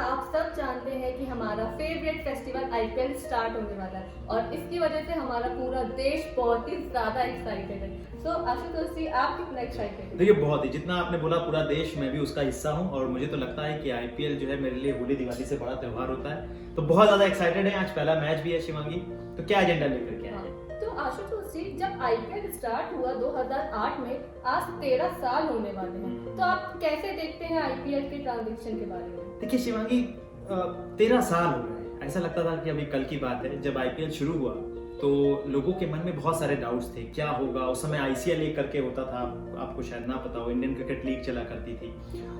आप सब जानते हैं कि हमारा फेवरेट फेस्टिवल आईपीएल स्टार्ट होने वाला है और इसकी वजह से हमारा पूरा देश बहुत ही ज्यादा एक्साइटेड है। सो आशुतोष जी, आप कितना एक्साइटेड हैं? देखिए बहुत ही, जितना आपने बोला पूरा देश, मैं भी उसका हिस्सा हूं और मुझे तो लगता है कि आईपीएल जो है मेरे लिए होली दिवाली से बड़ा त्योहार होता है, तो बहुत ज्यादा एक्साइटेड है। आज पहला मैच भी है शिवांगी, तो क्या एजेंडा लेकर के आए हैं? तो आशुतोष जी, जब आईपीएल स्टार्ट हुआ 2008 में, आज 13 साल होने वाले हैं, तो आप कैसे देखते हैं आईपीएल के ट्रांजेक्शन के बारे में? देखिए शिवांगी, 13 साल हो गए। ऐसा लगता था कि अभी कल की बात है। जब आईपीएल शुरू हुआ तो लोगों के मन में बहुत सारे डाउट्स थे, क्या होगा। उस समय आईसीएल एक करके होता था, आपको शायद ना पता हो, इंडियन क्रिकेट लीग चला करती थी।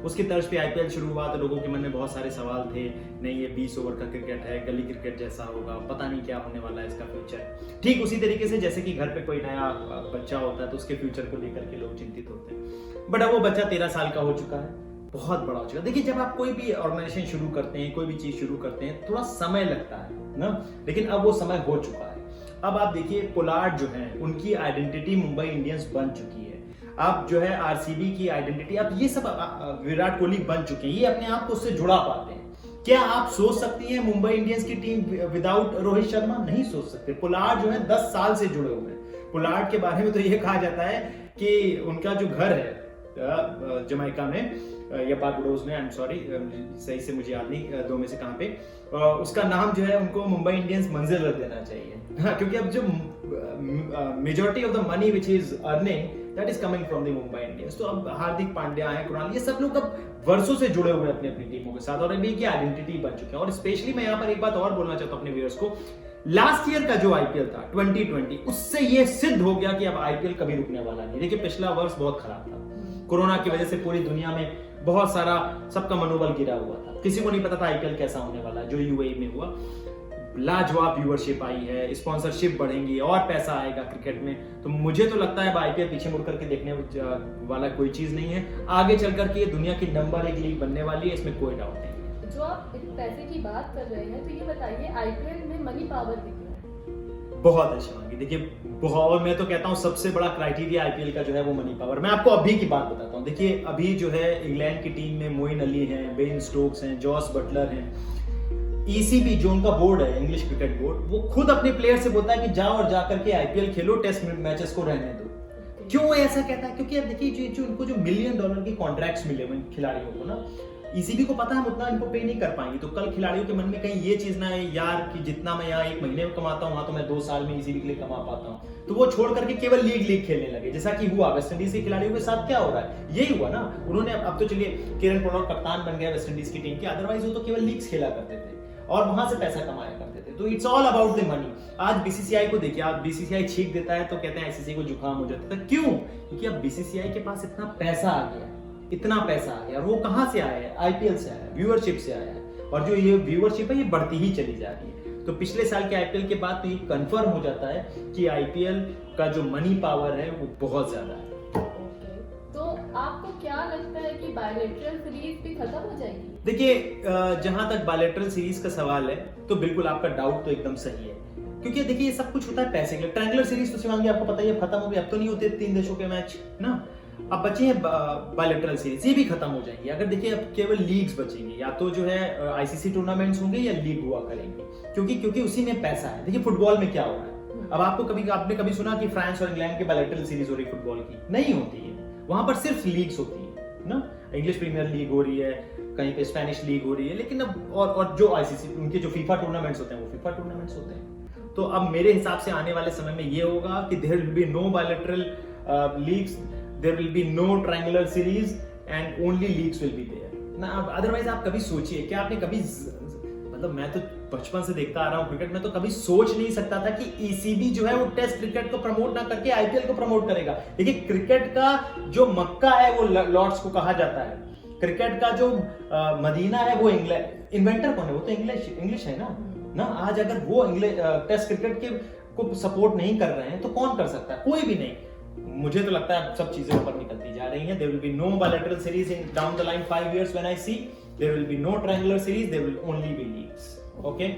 उसकी तर्ज पे आईपीएल शुरू हुआ तो लोगों के मन में बहुत सारे सवाल थे। नहीं, ये 20 ओवर का क्रिकेट है, गली क्रिकेट जैसा होगा, पता नहीं क्या होने वाला है इसका फ्यूचर। ठीक उसी तरीके से जैसे कि घर पे कोई नया बच्चा होता है तो उसके फ्यूचर को लेकर के लोग चिंतित होते हैं। बट अब वो बच्चा 13 साल का हो चुका है, बहुत बड़ा हो चुका है। देखिए, जब आप कोई भी ऑर्गेनाइजेशन शुरू करते हैं, कोई भी चीज शुरू करते हैं, थोड़ा समय लगता है ना, लेकिन अब वो समय हो चुका है। अब आप देखिए, पोलार्ड जो है उनकी आइडेंटिटी मुंबई इंडियंस बन चुकी है। अब जो है आरसीबी की आइडेंटिटी, अब ये सब विराट कोहली बन चुके हैं, ये अपने आप को उससे जुड़ा पाते हैं। क्या आप सोच सकती हैं मुंबई इंडियंस की टीम विदाउट रोहित शर्मा? नहीं सोच सकते। पोलार्ड जो है 10 साल से जुड़े हुए हैं। पोलार्ड के बारे में तो ये कहा जाता है कि उनका जो घर है जमैका में या बारबडोस में, आई एम सॉरी, सही से मुझे याद नहीं दो में से कहां पे, उसका नाम जो है उनको मुंबई इंडियंस मंजिल रख देना चाहिए। हाँ, क्योंकि अब जो majority of the money which is earning that is coming from the Mumbai Indians. तो अब हार्दिक पांड्या है, कुणाल, ये सब लोग अब वर्षों से जुड़े हुए हैं अपनी अपनी टीमों के साथ और अभी की आइडेंटिटी बन चुके हैं। और स्पेशली मैं यहाँ पर एक बात और बोलना चाहता हूँ अपने व्यूअर्स को, लास्ट ईयर का जो आईपीएल था 2020, उससे ये सिद्ध हो गया कि अब आईपीएल कभी रुकने वाला नहीं। देखिए, पिछला वर्ष बहुत खराब था, कोरोना की वजह से पूरी दुनिया में बहुत सारा सबका मनोबल गिरा हुआ था, किसी को नहीं पता था आईपीएल कैसा होने वाला है। जो यूएई में हुआ, लाजवाब व्यूअरशिप आई है, स्पॉन्सरशिप बढ़ेंगी और पैसा आएगा क्रिकेट में। तो मुझे तो लगता है अब आईपीएल पीछे मुड़ करके देखने वाला कोई चीज नहीं है। आगे चल करके ये दुनिया की नंबर 1 लीग बनने वाली है, इसमें कोई डाउट नहीं। जो आप पैसे की बात कर रहे हैं, तो ये बताइए आईपीएल में मनी पावर कितना है? बहुत अच्छी मांगी। देखिए, बहुत, और मैं तो कहता हूँ सबसे बड़ा क्राइटेरिया आईपीएल का जो है वो मनी पावर। मैं आपको अभी की बात बताता हूँ। देखिए, अभी जो है इंग्लैंड की टीम में मोइन अली हैं, बेन स्टोक्स हैं, जॉस बटलर हैं। ईसीबी जो उनका बोर्ड है, इंग्लिश क्रिकेट बोर्ड, वो खुद अपने प्लेयर से बोलता है कि जाओ और जाकर के आईपीएल खेलो, टेस्ट मैचेस को रहने दो। क्यों ऐसा कहता है? क्योंकि अब देखिए, जो उनको जो $1 मिलियन की कॉन्ट्रैक्ट्स मिले हुए खिलाड़ियों को ना, ईसीबी को पता है हम उतना इनको पे नहीं कर पाएंगे। तो कल खिलाड़ियों के मन में कहीं ये चीज ना है यार कि जितना मैं यहाँ 1 महीने में कमाता हूँ, वहां तो मैं 2 साल में ईसीबी के लिए कमा पाता हूँ। तो वो छोड़ करके केवल लीग खेलने लगे, जैसा कि हुआ वेस्ट इंडीज के खिलाड़ियों के साथ। क्या हो रहा है? यही हुआ ना, उन्होंने अब तो चलिए किरण पोलार्ड कप्तान बन गया वेस्ट इंडीज की टीम के, अदरवाइज वो तो केवल लीग्स खेला करते थे और वहां से पैसा कमाया करते थे। तो it's all about the money. आज बीसीसीआई को देखिए, आप बीसीसीआई छींक देता है तो कहते हैं आईसीसी को जुकाम हो जाता है। क्यों? क्योंकि अब बीसीसीआई के पास इतना पैसा आ गया, इतना पैसा आ गया। और वो कहां से आया है? आईपीएल से आया है, व्यूअरशिप से आया है। और जो ये व्यूअरशिप है ये बढ़ती ही चली जा रही है। तो पिछले साल के आईपीएल के बाद तो ये कंफर्म हो जाता है कि आईपीएल का जो मनी पावर है वो बहुत ज्यादा है। तो आपको क्या लगता है कि बायलैटरल सीरीज भी खत्म हो जाएगी? देखिए, जहां तक बायलैटरल सीरीज का सवाल है तो बिल्कुल आपका डाउट तो एकदम सही है, क्योंकि देखिए ये सब कुछ होता है पैसे के लिए। ट्रायंगुलर सीरीज तो शिवांगी आपको पता ही है खत्म हो गई, अब तो नहीं होते 3 देशों के मैच ना। अब बचे हैं बायलैटरल सीरीज, ये भी खत्म हो जाएंगी। अगर देखिए अब केवल लीग्स बचेंगे, या तो जो है आईसीसी टूर्नामेंट्स होंगे या लीग हुआ करेंगे, क्योंकि उसी में पैसा है। देखिए फुटबॉल में क्या हो रहा है, अब आपने कभी सुना कि फ्रांस और इंग्लैंड की बायलैटरल सीरीज हो रही फुटबॉल की? नहीं होती है, वहां पर सिर्फ लीग्स होती है ना। इंग्लिश प्रीमियर लीग हो रही है, कहीं पे स्पेनिश लीग हो रही है, लेकिन अब और जो आईसीसी उनके जो फीफा टूर्नामेंट्स होते हैं वो फीफा टूर्नामेंट्स होते हैं। तो अब मेरे हिसाब से आने वाले समय में ये होगा कि there will be no bilateral leagues, there will be no triangular series and only leagues will be there ना। अदरवाइज आप कभी सोचिए, क्या आपने कभी, मतलब मैं तो बचपन से देखता आ रहा हूँ क्रिकेट में, तो कभी सोच नहीं सकता था कि ईसीबी जो है वो टेस्ट क्रिकेट को प्रमोट ना करके आईपीएल को प्रमोट करेगा। देखिए, क्रिकेट का जो मक्का है वो लॉर्ड्स को कहा जाता है, क्रिकेट का जो मदीना है वो इंग्लैंड। इन्वेंटर कौन है? वो तो इंग्लिश है ना। आज अगर वो टेस्ट क्रिकेट के को सपोर्ट नहीं कर रहे हैं तो कौन कर सकता है? कोई भी नहीं। मुझे तो लगता है सब चीजें ऊपर निकलती जा रही हैं। There will be no bilateral series in down the line 5 years when I see. There will be no triangular series. There will only be leagues. Okay?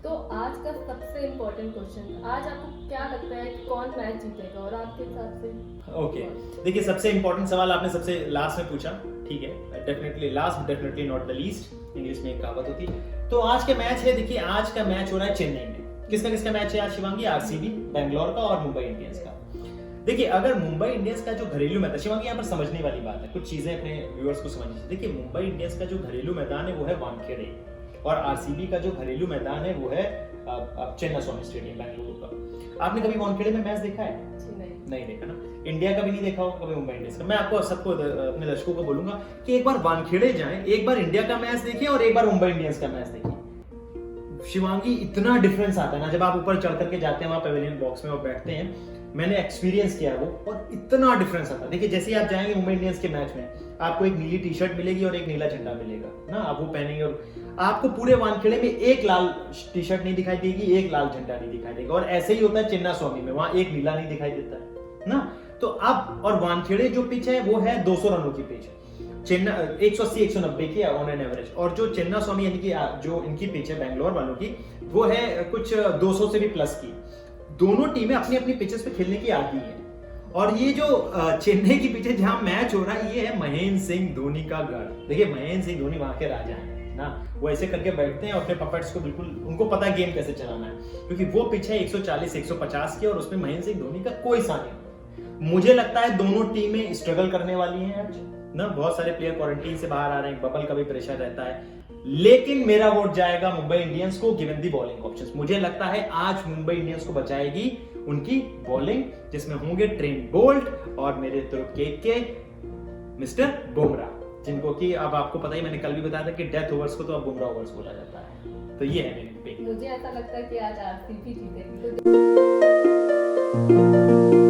तो आज का सबसे इम्पोर्टेंट क्वेश्चन, आज आपको क्या लगता है कि कौन मैच जीतेगा और आपके हिसाब से? ओके, देखिए सबसे इम्पोर्टेंट सवाल आपने सबसे लास्ट में पूछा, ठीक है। Definitely last, definitely not the least. English में एक कहावत होती है। तो आज का मैच है, देखिए आज का मैच हो रहा है चेन्नई में। किसका मैच है आज शिवांगी? आरसीबी बैंगलोर का और मुंबई इंडियंस का। देखिए अगर मुंबई इंडियंस का जो घरेलू मैदान, शिवांगी यहाँ पर समझने वाली बात है, कुछ चीजें अपने व्यूअर्स को समझनी। देखिए मुंबई इंडियंस का जो घरेलू मैदान है वो है वानखेड़े, और आरसीबी का जो घरेलू मैदान है वो है चेन्नास्वामी स्टेडियम बेंगलुरु का। आपने कभी वानखेड़े में मैच देखा है? नहीं देखा ना। इंडिया का भी नहीं देखा होगा कभी मुंबई इंडियंस का। मैं आपको सबको अपने दर्शकों को बोलूंगा कि एक बार वानखेड़े जाएं, एक बार इंडिया का मैच देखें और एक बार मुंबई इंडियंस का मैच देखें। शिवांगी इतना डिफरेंस आता है ना जब आप ऊपर चढ़ करके जाते हैं वहां पेविलियन बॉक्स में और बैठते हैं। मैंने एक्सपीरियंस किया वो, और इतना डिफरेंस आता है। देखिए जैसे ही आप जाएंगे मुंबई इंडियंस के मैच में, आपको एक नीली टी शर्ट मिलेगी और एक नीला झंडा मिलेगा ना, आप वो पहनेंगे और आपको पूरे वानखेड़े में एक लाल टी शर्ट नहीं दिखाई देगी, एक लाल झंडा नहीं दिखाई देगा। और ऐसे ही होता है चेन्नास्वामी में, वहां एक नीला नहीं दिखाई देता है ना। तो अब और वानखेड़े जो पिच है वो है 200 रनों की पिच है, चेन्नई 180-190 की ऑन एन एवरेज, और जो चेन्नास्वामी यानी कि जो इनकी पिच है बैंगलोर वालों की, वो है कुछ 200 से भी प्लस की। दोनों टीमें अपनी अपनी पिचेस पे खेलने की आदी हैं। और ये जो चेन्नई की पिच है जहां मैच हो रहा है, ये है महेंद्र सिंह धोनी का गढ़। देखिए महेंद्र सिंह धोनी वहां के राजा हैं ना, वो ऐसे करके बैठते हैं और अपने पपेट्स को बिल्कुल, उनको पता है गेम कैसे चलाना है, क्योंकि वो पिच है 140-150 की और उसमें महेंद्र सिंह धोनी का कोई सा नहीं। मुझे लगता है दोनों टीमें स्ट्रगल करने वाली हैं आज ना। बहुत सारे प्लेयर क्वारंटीन से बाहर आ रहे हैं, बबल का भी प्रेशर रहता है, लेकिन मेरा वोट जाएगा मुंबई इंडियंस को गिवन दी बॉलिंग ऑप्शंस। मुझे लगता है आज मुंबई इंडियंस को बचाएगी उनकी बॉलिंग, जिसमें होंगे ट्रेंट बोल्ट और मेरे तरफ के मिस्टर बुमराह, जिनको कि अब आपको पता ही, मैंने कल भी बताया था कि डेथ ओवर्स को तो अब बुमराह ओवर्स बोला जाता है। तो ये है मेरी पिक। मुझे ऐसा लगता है कि आज आरसीबी जीतेगी। तो